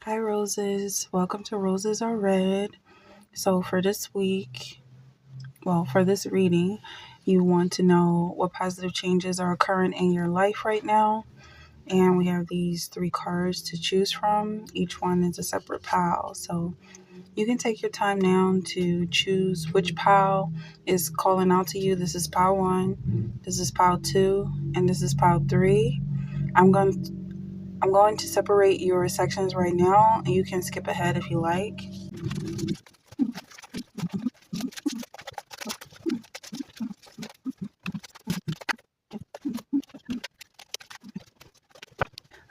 Hi, Roses. Welcome to Roses Are Red. So, for this week, for this reading, you want to know what positive changes are occurring in your life right now. And we have these 3 cards to choose from. Each one is a separate pile. So, you can take your time now to choose which pile is calling out to you. This is pile 1, this is pile 2, and this is pile 3. I'm going to separate your sections right now, and you can skip ahead if you like.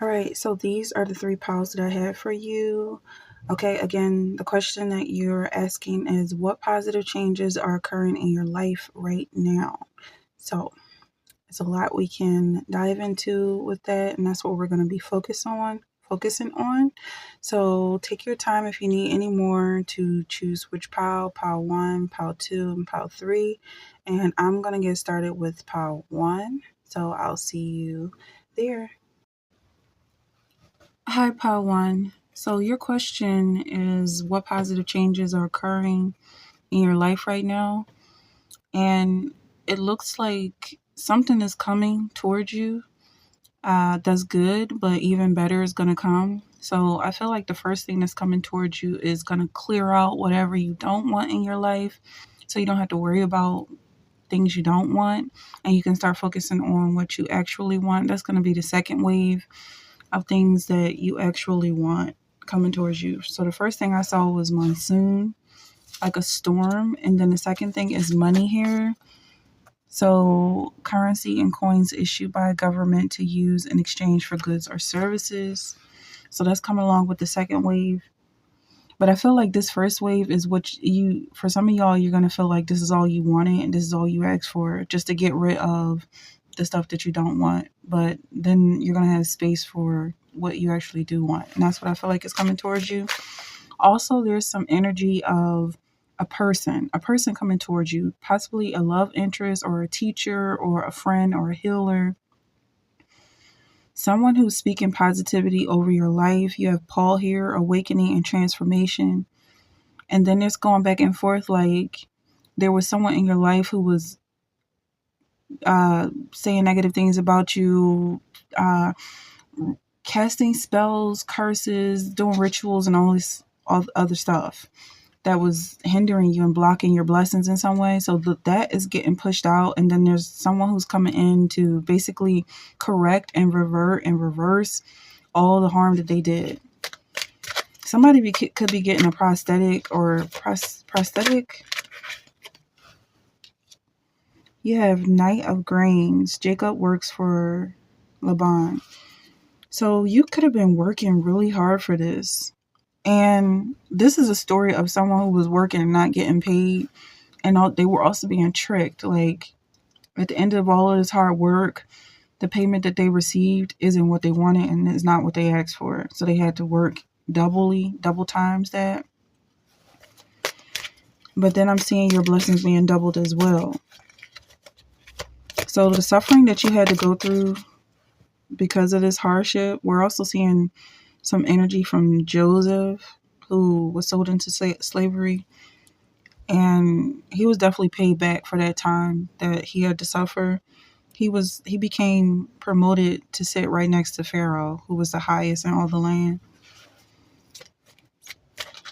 All right, so these are the 3 piles that I have for you. Okay, again, the question that you're asking is what positive changes are occurring in your life right now? So it's a lot we can dive into with that, and that's what we're going to be focusing on. So take your time if you need any more to choose which pile 1, pile 2, and pile 3. And I'm going to get started with pile 1. So I'll see you there. Hi, pile 1. So your question is what positive changes are occurring in your life right now? And it looks like something is coming towards you that's good, but even better is going to come. So I feel like the first thing that's coming towards you is going to clear out whatever you don't want in your life, so you don't have to worry about things you don't want, and you can start focusing on what you actually want. That's going to be the second wave of things that you actually want coming towards you. So the first thing I saw was monsoon, like a storm, and then the second thing is money here. So currency and coins issued by a government to use in exchange for goods or services. So that's coming along with the second wave. But I feel like this first wave is for some of y'all, you're going to feel like this is all you wanted and this is all you asked for, just to get rid of the stuff that you don't want. But then you're going to have space for what you actually do want. And that's what I feel like is coming towards you. Also, there's some energy of a person coming towards you, possibly a love interest or a teacher or a friend or a healer. Someone who's speaking positivity over your life. You have Paul here, awakening and transformation. And then it's going back and forth, like there was someone in your life who was saying negative things about you, casting spells, curses, doing rituals, and all other stuff that was hindering you and blocking your blessings in some way. So that is getting pushed out. And then there's someone who's coming in to basically correct and revert and reverse all the harm that they did. Somebody could be getting a prosthetic or prosthetic. You have Knight of Grains. Jacob works for Laban. So you could have been working really hard for this. And this is a story of someone who was working and not getting paid. And they were also being tricked. Like, at the end of all of this hard work, the payment that they received isn't what they wanted and is not what they asked for. So they had to work double times that. But then I'm seeing your blessings being doubled as well. So the suffering that you had to go through because of this hardship, we're also seeing some energy from Joseph, who was sold into slavery. And he was definitely paid back for that time that he had to suffer. He became promoted to sit right next to Pharaoh, who was the highest in all the land.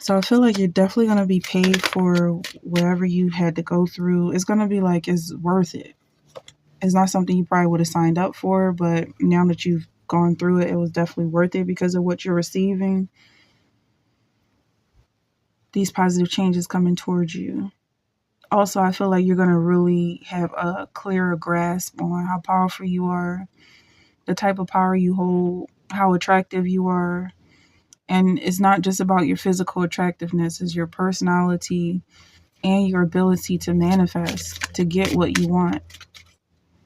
So I feel like you're definitely going to be paid for whatever you had to go through. It's going to be like it's worth it. It's not something you probably would have signed up for, but now that you've gone through it, it was definitely worth it because of what you're receiving. These positive changes coming towards you. Also, I feel like you're going to really have a clearer grasp on how powerful you are, the type of power you hold, how attractive you are. And it's not just about your physical attractiveness, it's your personality and your ability to manifest, to get what you want.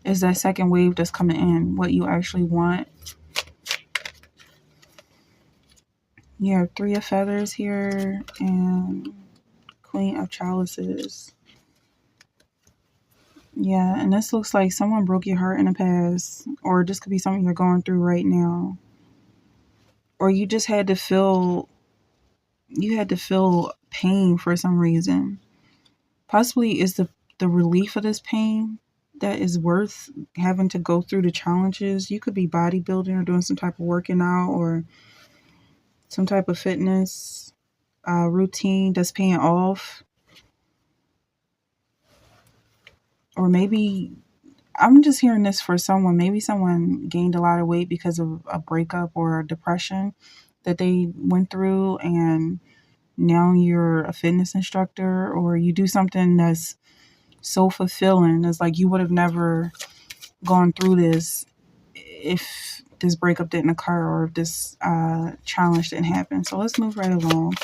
It's that second wave that's coming in, what you actually want. You have Three of Feathers here and Queen of Chalices. Yeah, and this looks like someone broke your heart in the past, or this could be something you're going through right now. Or you just had to feel pain for some reason. Possibly is the relief of this pain that is worth having to go through the challenges. You could be bodybuilding or doing some type of working out or some type of fitness routine that's paying off. Or maybe I'm just hearing this for someone. Maybe someone gained a lot of weight because of a breakup or depression that they went through, and now you're a fitness instructor, or you do something that's so fulfilling. It's like you would have never gone through this if this breakup didn't occur or if this challenge didn't happen. So let's move right along.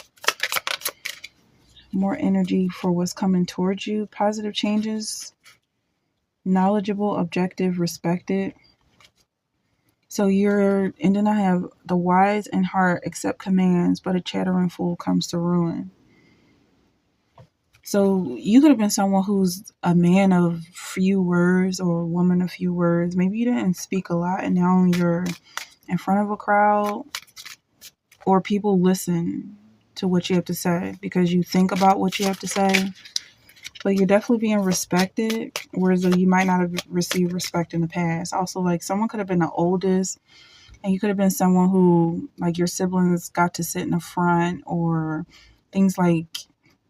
More energy for what's coming towards you. Positive changes. Knowledgeable, objective, respected. So and then I have the wise in heart accept commands, but a chattering fool comes to ruin. So you could have been someone who's a man of few words or a woman of few words. Maybe you didn't speak a lot and now you're in front of a crowd or people listen to what you have to say because you think about what you have to say. But you're definitely being respected, whereas you might not have received respect in the past. Also, like someone could have been the oldest and you could have been someone who, like your siblings got to sit in the front or things like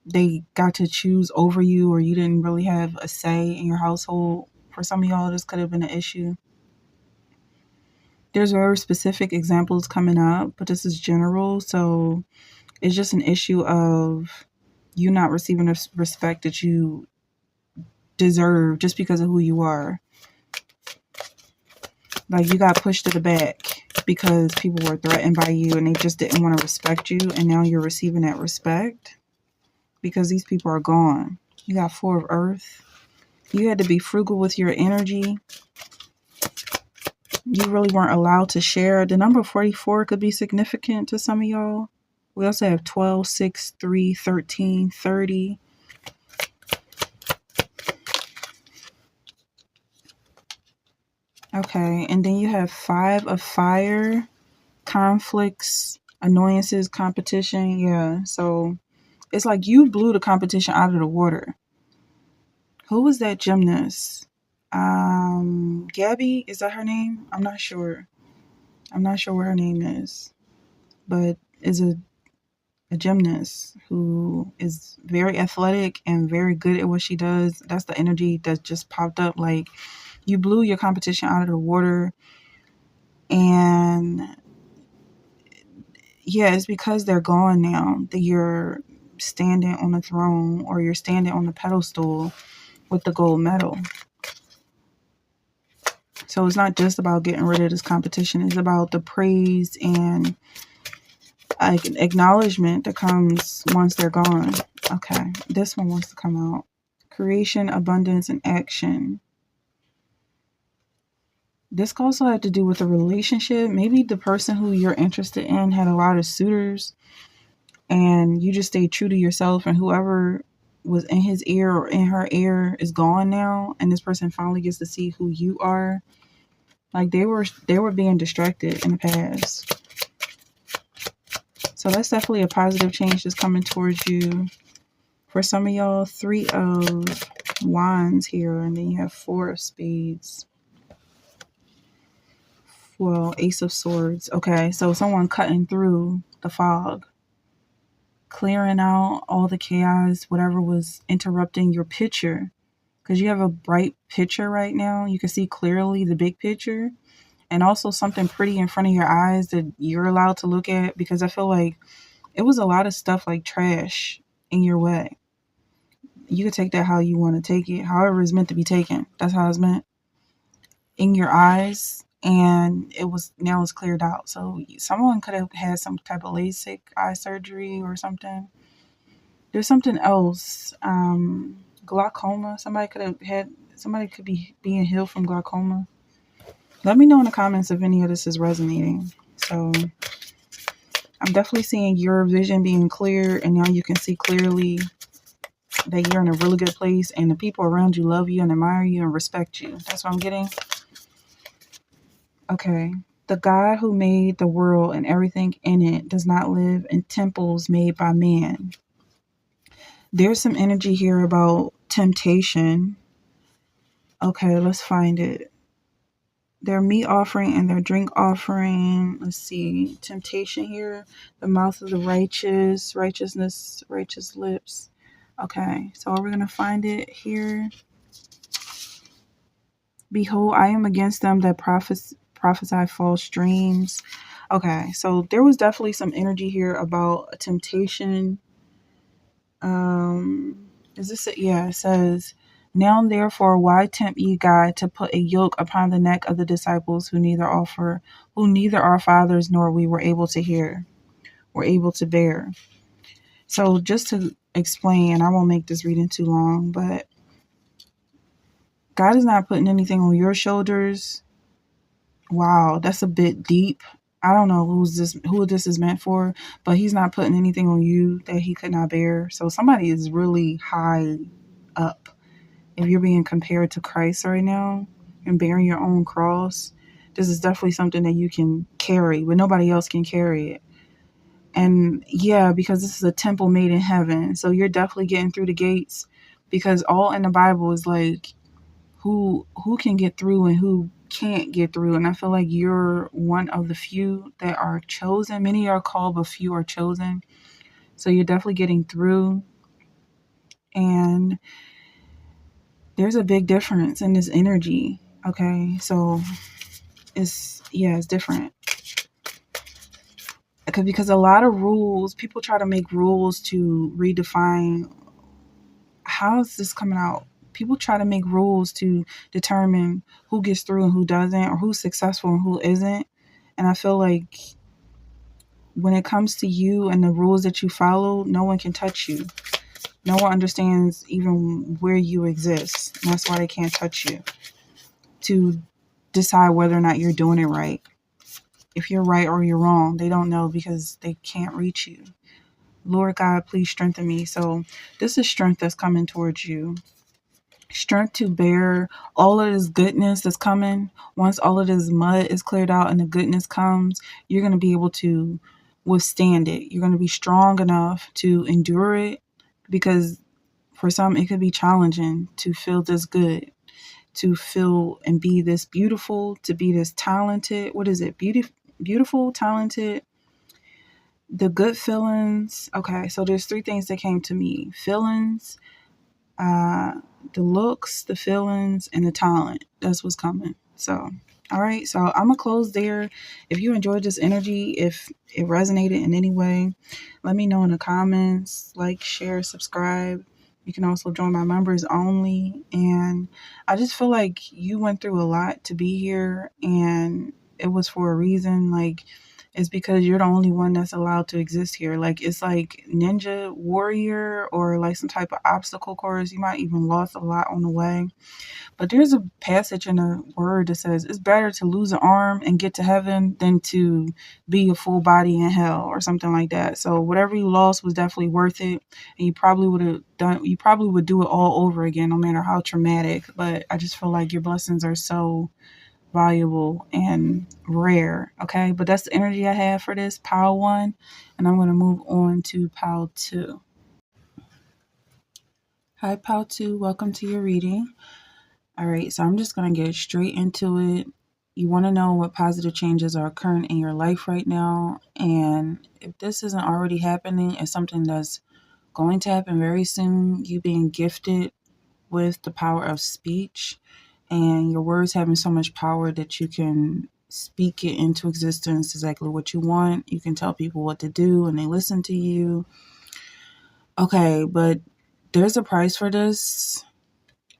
they got to choose over you or you didn't really have a say in your household. For some of y'all, this could have been an issue. There's very specific examples coming up, but this is general. So it's just an issue of you not receiving the respect that you deserve just because of who you are. Like you got pushed to the back because people were threatened by you and they just didn't want to respect you. And now you're receiving that respect because these people are gone. You got Four of Earth. You had to be frugal with your energy. You really weren't allowed to share. The number 44 could be significant to some of y'all. We also have 12, 6, 3, 13, 30. Okay, and then you have 5 of Fire, conflicts, annoyances, competition. Yeah, so it's like you blew the competition out of the water. Who was that gymnast? Gabby, is that her name? I'm not sure. I'm not sure what her name is, but is a gymnast who is very athletic and very good at what she does. That's the energy that just popped up. Like you blew your competition out of the water. And yeah, it's because they're gone now that you're standing on the throne or you're standing on the pedestal with the gold medal. So it's not just about getting rid of this competition. It's about the praise and acknowledgement that comes once they're gone. Okay, this one wants to come out. Creation, abundance, and action. This also had to do with a relationship. Maybe the person who you're interested in had a lot of suitors and you just stayed true to yourself, and whoever was in his ear or in her ear is gone now, and this person finally gets to see who you are. Like they were being distracted in the past. So that's definitely a positive change that's coming towards you. For some of y'all, 3 of Wands here, and then you have 4 of Spades. Well, Ace of Swords. Okay, so someone cutting through the fog, clearing out all the chaos, whatever was interrupting your picture. Because you have a bright picture right now. You can see clearly the big picture. And also something pretty in front of your eyes that you're allowed to look at. Because I feel like it was a lot of stuff like trash in your way. You could take that how you want to take it. However it's meant to be taken. That's how it's meant. In your eyes. And now it's cleared out. So someone could have had some type of LASIK eye surgery or something. There's something else. Glaucoma. Somebody could be being healed from glaucoma. Let me know in the comments if any of this is resonating. So I'm definitely seeing your vision being clear, and now you can see clearly that you're in a really good place and the people around you love you and admire you and respect you. That's what I'm getting. Okay. The God who made the world and everything in it does not live in temples made by man. There's some energy here about temptation. Okay, let's find it. Their meat offering and their drink offering. Let's see. Temptation here. The mouth of the righteous. Righteousness. Righteous lips. Okay, so are we going to find it here? Behold, I am against them that prophesy false dreams. Okay, so there was definitely some energy here about a temptation. Is this it? Yeah, it says, now therefore, why tempt ye God to put a yoke upon the neck of the disciples who neither our fathers nor we were able to bear. So just to explain, and I won't make this reading too long, but God is not putting anything on your shoulders. Wow, that's a bit deep. I don't know who this is meant for, but he's not putting anything on you that he could not bear. So somebody is really high up. If you're being compared to Christ right now and bearing your own cross, this is definitely something that you can carry, but nobody else can carry it. And yeah, because this is a temple made in heaven. So you're definitely getting through the gates, because all in the Bible is like who can get through and who can't get through. And I feel like you're one of the few that are chosen. Many are called, but few are chosen. So you're definitely getting through. And there's a big difference in this energy. Okay, so it's different. Because a lot of rules, people try to make rules to redefine. How is this coming out? People try to make rules to determine who gets through and who doesn't, or who's successful and who isn't. And I feel like when it comes to you and the rules that you follow, no one can touch you. No one understands even where you exist. And that's why they can't touch you to decide whether or not you're doing it right. If you're right or you're wrong, they don't know because they can't reach you. Lord God, please strengthen me. So this is strength that's coming towards you. Strength to bear all of this goodness that's coming. Once all of this mud is cleared out and the goodness comes, you're going to be able to withstand it. You're going to be strong enough to endure it, because for some it could be challenging to feel this good, to feel and be this beautiful, to be this talented. What is it? Beautiful, talented, the good feelings. Okay, so there's three things that came to me. Feelings, the looks, the feelings, and the talent. That's what's coming. So, all right. So I'm going to close there. If you enjoyed this energy, if it resonated in any way, let me know in the comments. Like, share, subscribe. You can also join my members only. And I just feel like you went through a lot to be here, and it was for a reason. Like, it's because you're the only one that's allowed to exist here. Like, it's like Ninja Warrior or like some type of obstacle course. You might even lost a lot on the way. But there's a passage in the word that says it's better to lose an arm and get to heaven than to be a full body in hell, or something like that. So whatever you lost was definitely worth it. And you probably would do it all over again, no matter how traumatic. But I just feel like your blessings are so valuable and rare. Okay, but that's the energy I have for this pile 1, and I'm going to move on to pile 2. Hi, pile 2, welcome to your reading. All right, so I'm just going to get straight into it. You want to know what positive changes are occurring in your life right now, and if this isn't already happening, it's something that's going to happen very soon. You being gifted with the power of speech, and your words having so much power that you can speak it into existence exactly what you want. You can tell people what to do and they listen to you. Okay, but there's a price for this.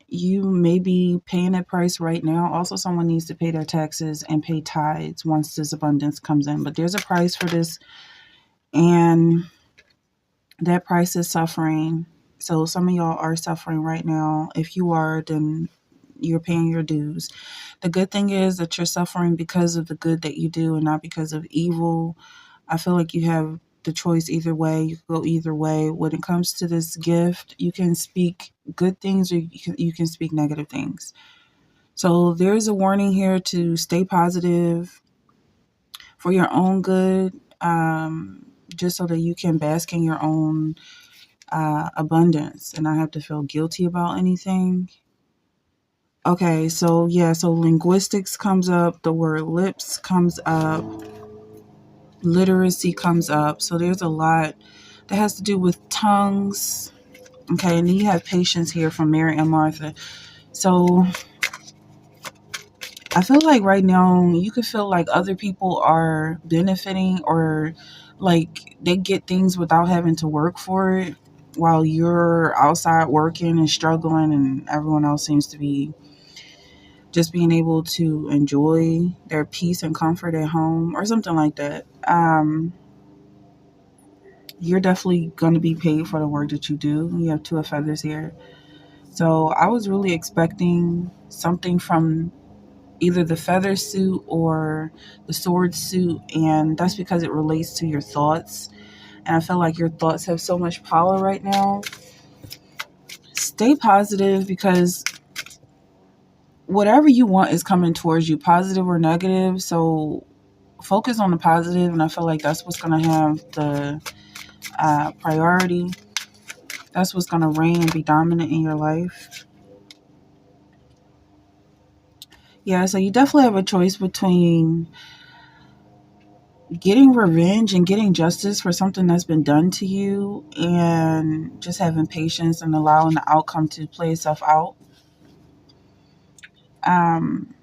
You may be paying that price right now. Also, someone needs to pay their taxes and pay tithes once this abundance comes in. But there's a price for this, and that price is suffering. So some of y'all are suffering right now. If you are, then you're paying your dues. The good thing is that you're suffering because of the good that you do and not because of evil. I feel like you have the choice either way. You can go either way. When it comes to this gift, you can speak good things or you can speak negative things. So there's a warning here to stay positive for your own good, just so that you can bask in your own abundance and not have to feel guilty about anything. Okay, so yeah, so linguistics comes up, the word lips comes up, literacy comes up. So there's a lot that has to do with tongues. Okay, and then you have patience here from Mary and Martha. So I feel like right now you could feel like other people are benefiting or like they get things without having to work for it while you're outside working and struggling and everyone else seems to be just being able to enjoy their peace and comfort at home or something like that. You're definitely going to be paid for the work that you do. You have two of feathers here. So I was really expecting something from either the feather suit or the sword suit, and that's because it relates to your thoughts. And I feel like your thoughts have so much power right now. Stay positive because whatever you want is coming towards you, positive or negative. So focus on the positive, and I feel like that's what's going to have the priority. That's what's going to reign and be dominant in your life. Yeah, so you definitely have a choice between getting revenge and getting justice for something that's been done to you and just having patience and allowing the outcome to play itself out. Um,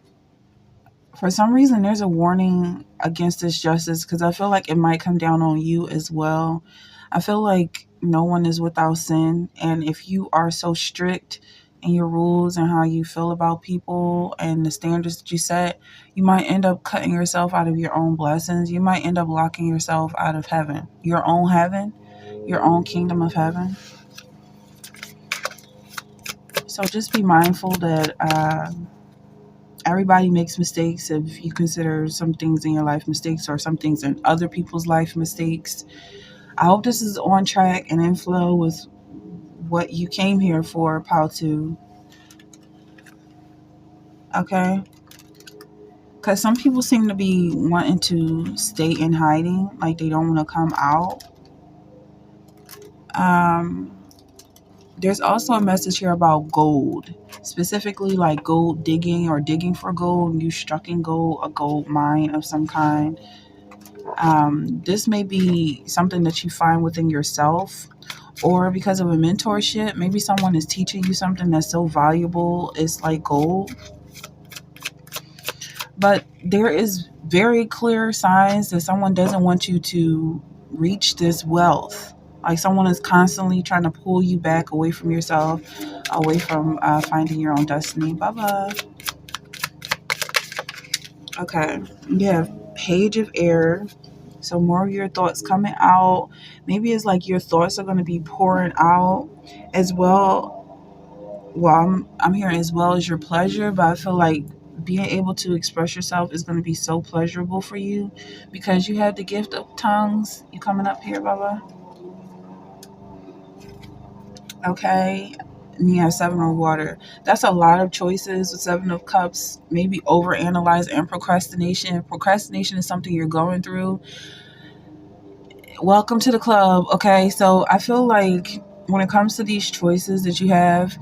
for some reason, there's a warning against this justice because I feel like it might come down on you as well. I feel like no one is without sin. And if you are so strict in your rules and how you feel about people and the standards that you set, you might end up cutting yourself out of your own blessings. You might end up locking yourself out of heaven, your own kingdom of heaven. So just be mindful that everybody makes mistakes. If you consider some things in your life mistakes or some things in other people's life mistakes, I hope this is on track and in flow with what you came here for, Pal2. Okay? Because some people seem to be wanting to stay in hiding, like they don't want to come out. There's also a message here about gold, specifically like gold digging or digging for gold. You struck in gold, a gold mine of some kind. This may be something that you find within yourself or because of a mentorship. Maybe someone is teaching you something that's so valuable, it's like gold. But there is very clear signs that someone doesn't want you to reach this wealth. Like someone is constantly trying to pull you back away from yourself, away from finding your own destiny. Bye-bye. Okay. You have Page of Air. So more of your thoughts coming out. Maybe it's like your thoughts are going to be pouring out as well. Well, I'm hearing as well as your pleasure, but I feel like being able to express yourself is going to be so pleasurable for you because you have the gift of tongues. You coming up here, Baba? Okay. And you have Seven of Water. That's a lot of choices with Seven of Cups. Maybe overanalyze and procrastination. Procrastination is something you're going through. Welcome to the club. Okay. So I feel like when it comes to these choices that you have,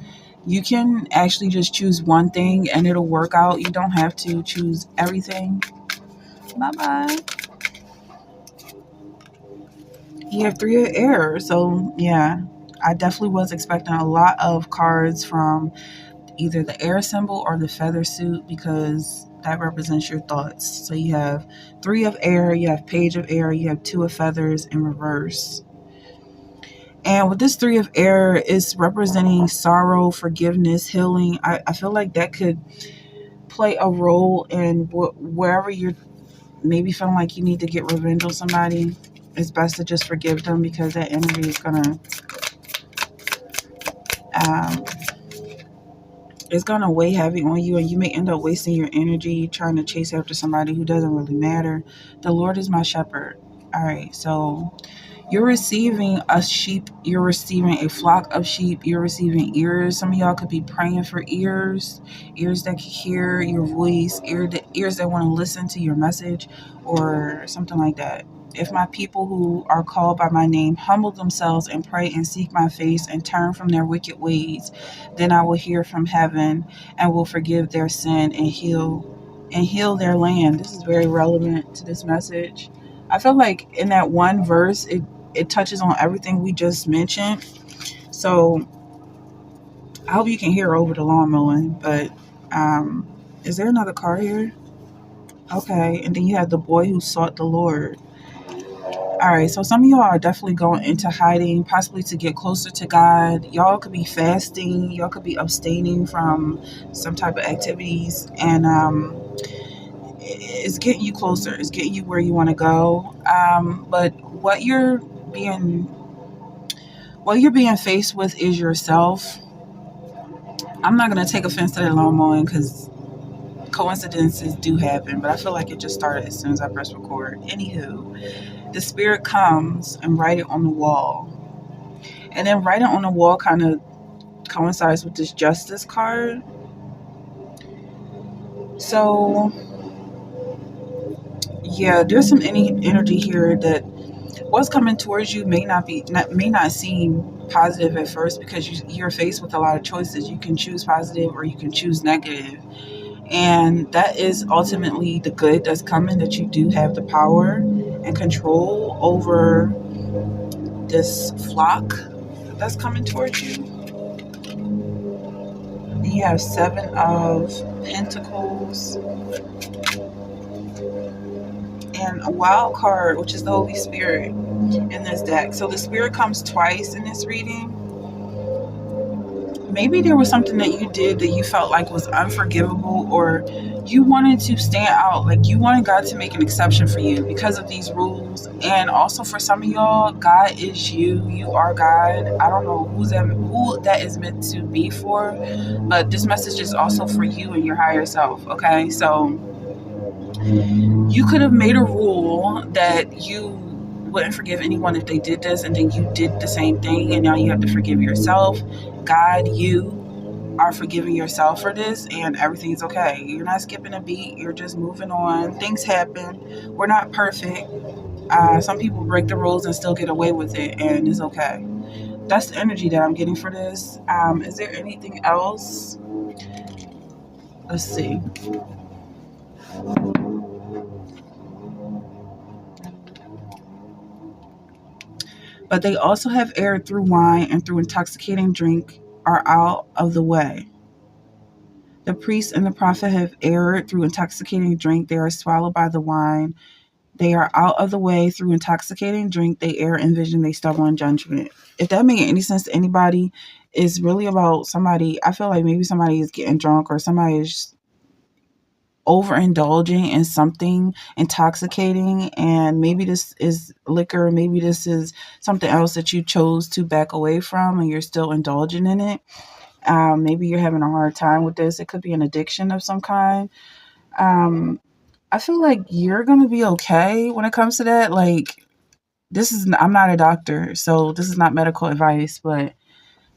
you can actually just choose one thing and it'll work out. You don't have to choose everything. Bye-bye. You have Three of Air. So, yeah, I definitely was expecting a lot of cards from either the air symbol or the feather suit because that represents your thoughts. So you have Three of Air, you have Page of Air, you have Two of Feathers in reverse. And with this Three of Air, it's representing sorrow, forgiveness, healing. I feel like that could play a role in wherever you're maybe feeling like you need to get revenge on somebody. It's best to just forgive them because that energy is gonna um, it's gonna weigh heavy on you, and you may end up wasting your energy trying to chase after somebody who doesn't really matter. The Lord is my shepherd. All right, so you're receiving a sheep, you're receiving a flock of sheep, you're receiving ears. Some of y'all could be praying for ears, ears that can hear your voice, ears that want to listen to your message, or something like that. If my people who are called by my name humble themselves and pray and seek my face and turn from their wicked ways, then I will hear from heaven and will forgive their sin and heal their land. This is very relevant to this message. I feel like in that one verse, it touches on everything we just mentioned. So I hope you can hear over the lawn mowing. But is there another car here? Okay, and then you have the boy who sought the Lord. All right, so some of y'all are definitely going into hiding, possibly to get closer to God. Y'all could be fasting. Y'all could be abstaining from some type of activities, and it's getting you closer. It's getting you where you want to go. But being what you're being faced with is yourself. I'm not going to take offense to that lawn mowing because coincidences do happen, but I feel like it just started as soon as I pressed record. Anywho, the spirit comes and write it on the wall. And then write it on the wall kind of coincides with this justice card. So, yeah, there's some energy here that what's coming towards you may not seem positive at first because you're faced with a lot of choices. You can choose positive or you can choose negative. And that is ultimately the good that's coming, that you do have the power and control over this flock that's coming towards you. You have 7 of Pentacles and a wild card, which is the Holy Spirit in this deck. So the Spirit comes twice in this reading. Maybe there was something that you did that you felt like was unforgivable, or you wanted to stand out, like you wanted God to make an exception for you because of these rules. And also for some of y'all, God is you. You are God. I don't know who that is meant to be for, but this message is also for you and your higher self. Okay, so you could have made a rule that you wouldn't forgive anyone if they did this, and then you did the same thing, and now you have to forgive yourself. God, you are forgiving yourself for this, and everything's okay. You're not skipping a beat. You're just moving on. Things happen. We're not perfect. Some people break the rules and still get away with it, and it's okay. That's the energy that I'm getting for this. Is there anything else? Let's see. But they also have erred through wine and through intoxicating drink are out of the way. The priest and the prophet have erred through intoxicating drink. They are swallowed by the wine. They are out of the way through intoxicating drink. They err in vision. They stumble in judgment. If that makes any sense to anybody, it's really about somebody. I feel like maybe somebody is getting drunk or somebody is overindulging in something intoxicating, and maybe this is liquor, maybe this is something else that you chose to back away from and you're still indulging in it. Maybe you're having a hard time with this. It could be an addiction of some kind. I feel like you're gonna be okay when it comes to that. Like, I'm not a doctor, so this is not medical advice, but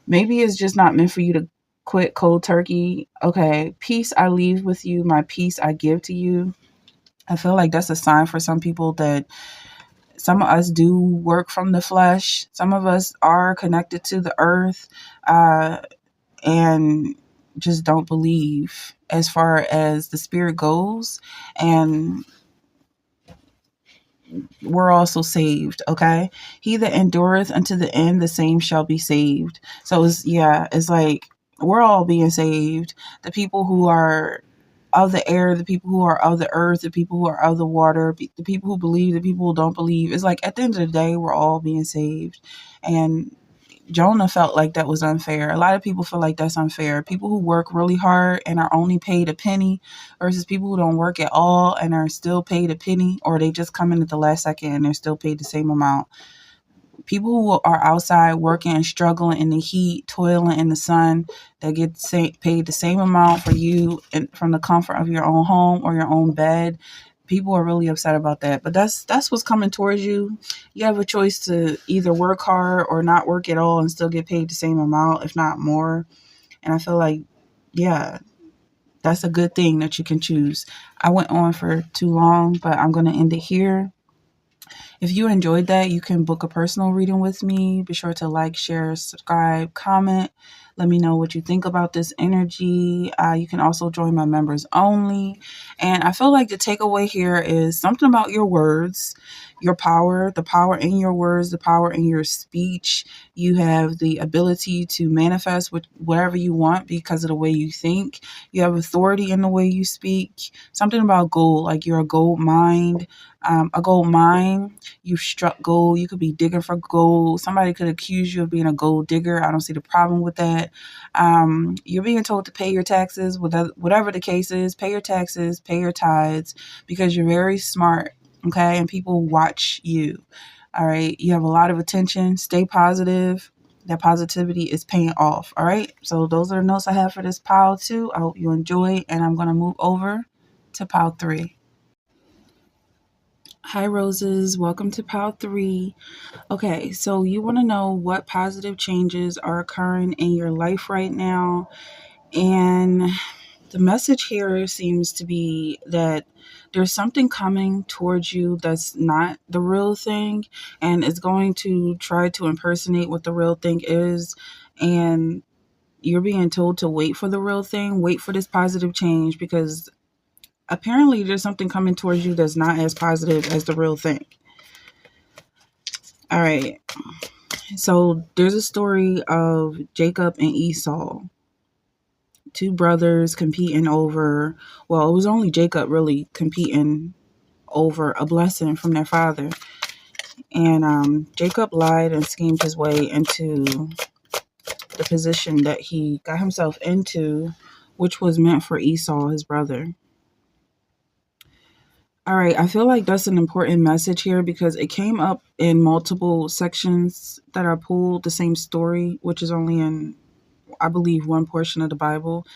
maybe it's just not meant for you to quit cold turkey. Okay, peace I leave with you, my peace I give to you. I feel like that's a sign for some people that some of us do work from the flesh. Some of us are connected to the earth and just don't believe as far as the spirit goes. And we're also saved, okay? He that endureth unto the end, the same shall be saved. So it's like we're all being saved. The people who are of the air, the people who are of the earth, the people who are of the water, the people who believe, the people who don't believe. It's like at the end of the day, we're all being saved. And Jonah felt like that was unfair. A lot of people feel like that's unfair. People who work really hard and are only paid a penny versus people who don't work at all and are still paid a penny, or they just come in at the last second and they're still paid the same amount. People who are outside working and struggling in the heat, toiling in the sun, they get paid the same amount for you and from the comfort of your own home or your own bed. people are really upset about that. But that's what's coming towards you. You have a choice to either work hard or not work at all and still get paid the same amount, if not more. And I feel like, yeah, that's a good thing that you can choose. I went on for too long, but I'm going to end it here. If you enjoyed that, you can book a personal reading with me. Be sure to like, share, subscribe, comment. Let me know what you think about this energy. You can also join my members only. And I feel like the takeaway here is something about your words, your power, the power in your words, the power in your speech. You have the ability to manifest whatever you want because of the way you think. You have authority in the way you speak. Something about gold, like you're a gold mine. A gold mine, you've struck gold. You could be digging for gold. Somebody could accuse you of being a gold digger. I don't see the problem with that. You're being told to pay your taxes, whatever the case is. Pay your taxes, pay your tithes, because you're very smart, okay? And people watch you, all right? You have a lot of attention. Stay positive. That positivity is paying off, all right? So those are the notes I have for this pile 2. I hope you enjoy, and I'm going to move over to pile 3. Hi, Roses. Welcome to pile 3. Okay, so you want to know what positive changes are occurring in your life right now. And the message here seems to be that there's something coming towards you that's not the real thing, and it's going to try to impersonate what the real thing is. And you're being told to wait for the real thing, wait for this positive change, because apparently there's something coming towards you that's not as positive as the real thing. All right. So there's a story of Jacob and Esau, 2 brothers competing over, well, it was only Jacob really competing over a blessing from their father. And Jacob lied and schemed his way into the position that he got himself into, which was meant for Esau, his brother. All right, I feel like that's an important message here because it came up in multiple sections that are pulled, the same story, which is only in, I believe, one portion of the Bible.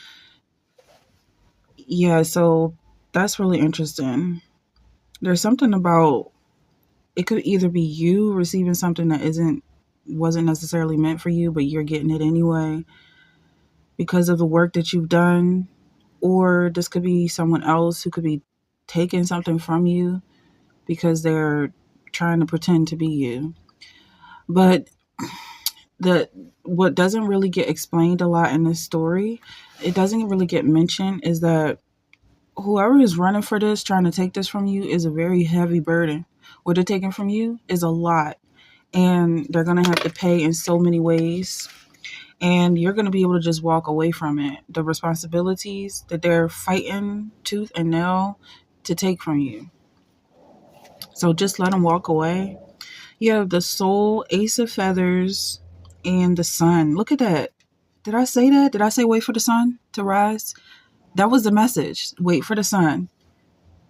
Yeah, so that's really interesting. There's something about, it could either be you receiving something that wasn't necessarily meant for you, but you're getting it anyway because of the work that you've done, or this could be someone else who could be taking something from you because they're trying to pretend to be you. But what doesn't really get explained a lot in this story, it doesn't really get mentioned, is that whoever is running for this, trying to take this from you, is a very heavy burden. What they're taking from you is a lot, and they're going to have to pay in so many ways, and you're going to be able to just walk away from it. The responsibilities that they're fighting tooth and nail to take from you. So just let them walk away. You have the soul, ace of feathers, and the sun. Look at that. Did I say that? Did I say wait for the sun to rise? That was the message. Wait for the sun.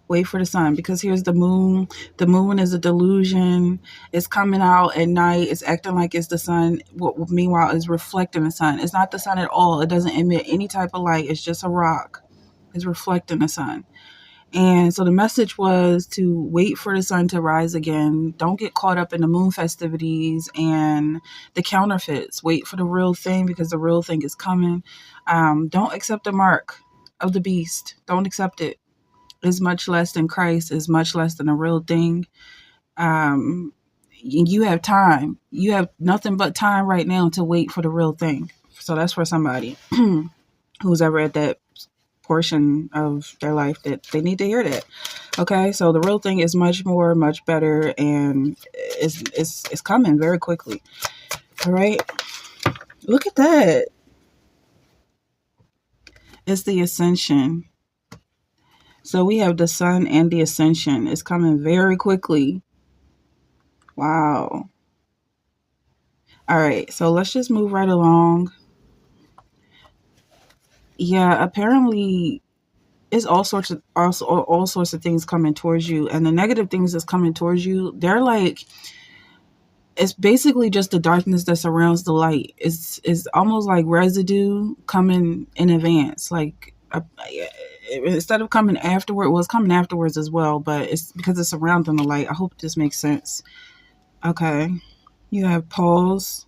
Wait for the sun, because here's the moon. The moon is a delusion. It's coming out at night. It's acting like it's the sun. Meanwhile, it's reflecting the sun. It's not the sun at all. It doesn't emit any type of light. It's just a rock. It's reflecting the sun. And so the message was to wait for the sun to rise again. Don't get caught up in the moon festivities and the counterfeits. Wait for the real thing, because the real thing is coming. Don't accept the mark of the beast. Don't accept it. It's much less than Christ. It's much less than a real thing. You have time. You have nothing but time right now to wait for the real thing. So that's for somebody who's ever at that portion of their life that they need to hear that. Okay, so the real thing is much more, much better, and it's coming very quickly. All right, look at that. It's the ascension. So we have the sun and the ascension. It's coming very quickly. Wow. All right, so let's just move right along. Yeah, apparently it's all sorts of things coming towards you, and the negative things that's coming towards you, they're like, it's basically just the darkness that surrounds the light. It's almost like residue coming in advance. Like instead of coming afterward, well, it's coming afterwards as well, but it's because it's surrounding the light. I hope this makes sense. Okay. You have pause,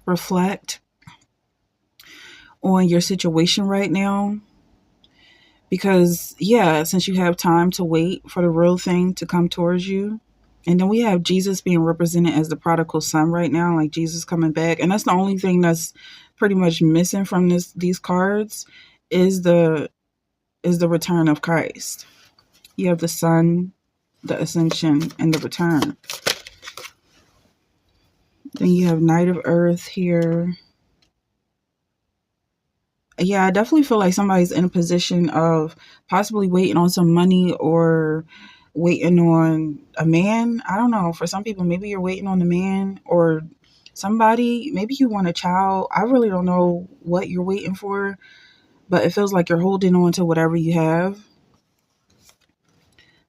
reflect on your situation right now. Because, yeah, since you have time to wait for the real thing to come towards you. And then we have Jesus being represented as the prodigal son right now, like Jesus coming back. And that's the only thing that's pretty much missing from these cards is the return of Christ. You have the Son, the ascension, and the return. Then you have Knight of Earth here. Yeah, I definitely feel like somebody's in a position of possibly waiting on some money or waiting on a man. I don't know. For some people, maybe you're waiting on a man or somebody. Maybe you want a child. I really don't know what you're waiting for, but it feels like you're holding on to whatever you have.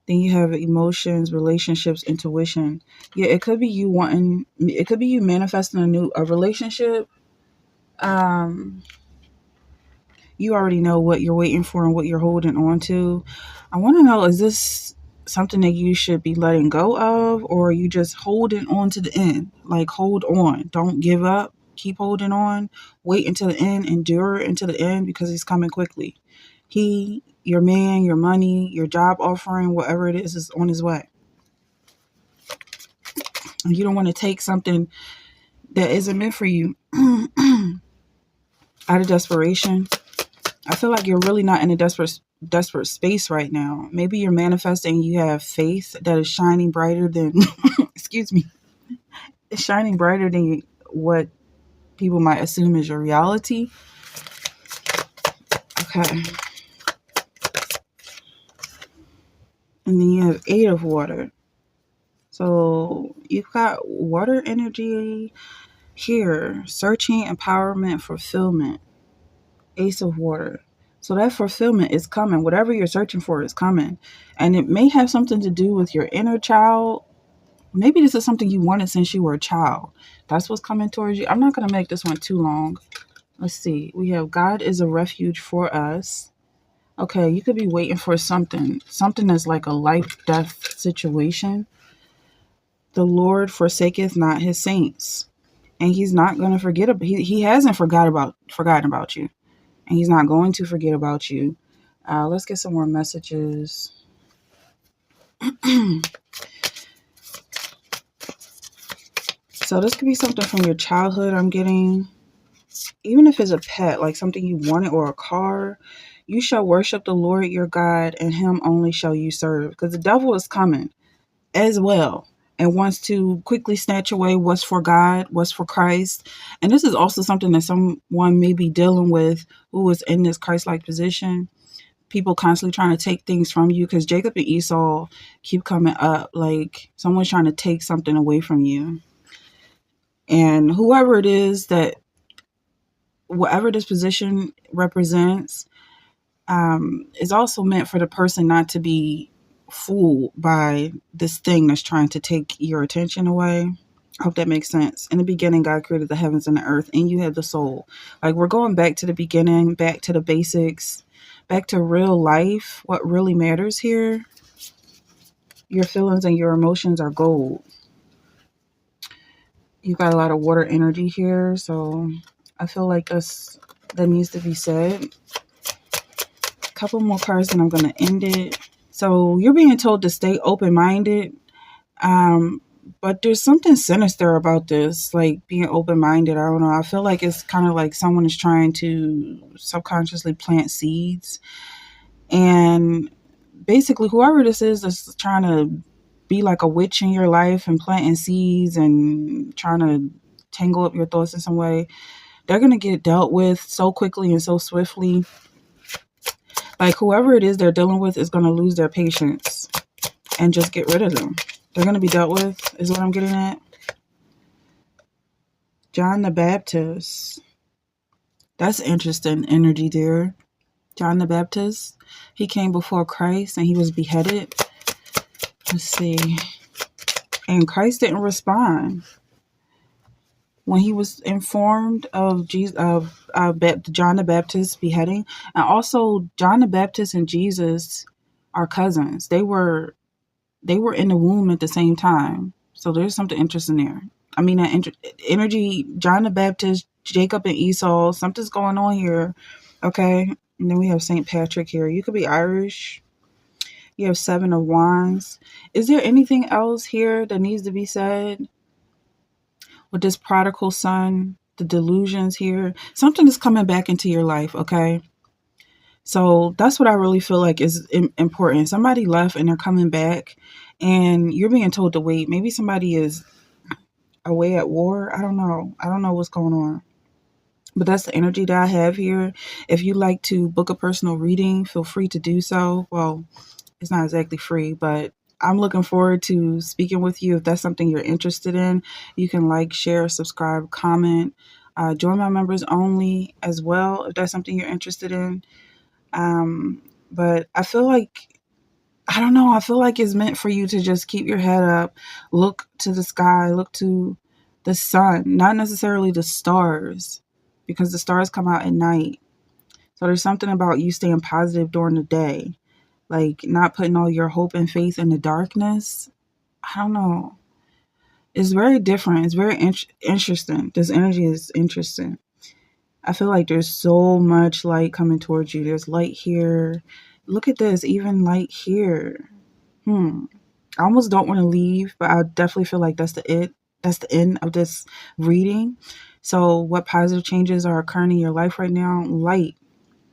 Then you have emotions, relationships, intuition. Yeah, it could be you manifesting a relationship. You already know what you're waiting for and what you're holding on to. I want to know, is this something that you should be letting go of, or are you just holding on to the end? Like, hold on. Don't give up. Keep holding on. Wait until the end. Endure until the end because he's coming quickly. Your man, your money, your job offering, whatever it is on his way. And you don't want to take something that isn't meant for you out of desperation. I feel like you're really not in a desperate space right now. Maybe you're manifesting, you have faith that is shining brighter than, excuse me, it's shining brighter than what people might assume is your reality. Okay. And then you have 8 of water. So you've got water energy here, searching, empowerment, fulfillment. Ace of water. So that fulfillment is coming. Whatever you're searching for is coming. And it may have something to do with your inner child. Maybe this is something you wanted since you were a child. That's what's coming towards you. I'm not going to make this one too long. Let's see. We have God is a refuge for us. Okay, you could be waiting for something that's like a life-death situation. The Lord forsaketh not his saints. And he's not going to forget about he hasn't forgotten about you. And he's not going to forget about you. Let's get some more messages. So this could be something from your childhood I'm getting. Even if it's a pet, like something you wanted or a car. You shall worship the Lord your God, and him only shall you serve. Because the devil is coming as well and wants to quickly snatch away what's for God, what's for Christ. And this is also something that someone may be dealing with who is in this Christ-like position. People constantly trying to take things from you because Jacob and Esau keep coming up. Like someone's trying to take something away from you. And whoever it is that, whatever this position represents, is also meant for the person not to be fooled by this thing that's trying to take your attention away. I hope that makes sense. In the beginning, God created the heavens and the earth, and you have the soul. Like we're going back to the beginning, back to the basics, back to real life. What really matters here, your feelings and your emotions are gold. You got a lot of water energy here, so I feel like that needs to be said. Couple more cards and I'm going to end it. So you're being told to stay open-minded. But there's something sinister about this, like being open-minded. I don't know. I feel like it's kind of like someone is trying to subconsciously plant seeds. And basically whoever this is trying to be like a witch in your life and planting seeds and trying to tangle up your thoughts in some way, they're going to get dealt with so quickly and so swiftly. Like whoever it is they're dealing with is going to lose their patience and just get rid of them. They're going to be dealt with, is what I'm getting at. John the Baptist. That's interesting energy there. John the Baptist. He came before Christ and he was beheaded. Let's see. And Christ didn't respond. when he was informed of Jesus, of John the Baptist's beheading, and also John the Baptist and Jesus are cousins. They were in the womb at the same time. So there's something interesting there. I mean, that energy, John the Baptist, Jacob and Esau, something's going on here. Okay. And then we have St. Patrick here. You could be Irish. You have Seven of Wands. Is there anything else here that needs to be said with this prodigal son? The delusions here. Something is coming back into your life. Okay. So that's what I really feel like is important. Somebody left and they're coming back, and you're being told to wait. Maybe somebody is away at war. I don't know. I don't know what's going on. But that's the energy that I have here. If you like to book a personal reading, feel free to do so. Well, it's not exactly free, but I'm looking forward to speaking with you. If that's something you're interested in, you can like, share, subscribe, comment. Join my members only as well if that's something you're interested in. But I feel like, I don't know, I feel like it's meant for you to just keep your head up, look to the sky, look to the sun, not necessarily the stars, because the stars come out at night. So there's something about you staying positive during the day, like not putting all your hope and faith in the darkness. I don't know. It's very different. It's very interesting. This energy is interesting. I feel like there's so much light coming towards you. There's light here. Look at this, even light here. I almost don't want to leave, but I definitely feel like that's the it. That's the end of this reading. So what positive changes are occurring in your life right now? Light.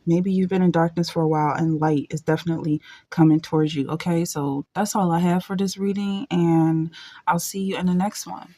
Maybe you've been in darkness for a while and light is definitely coming towards you. Okay, so that's all I have for this reading, and I'll see you in the next one.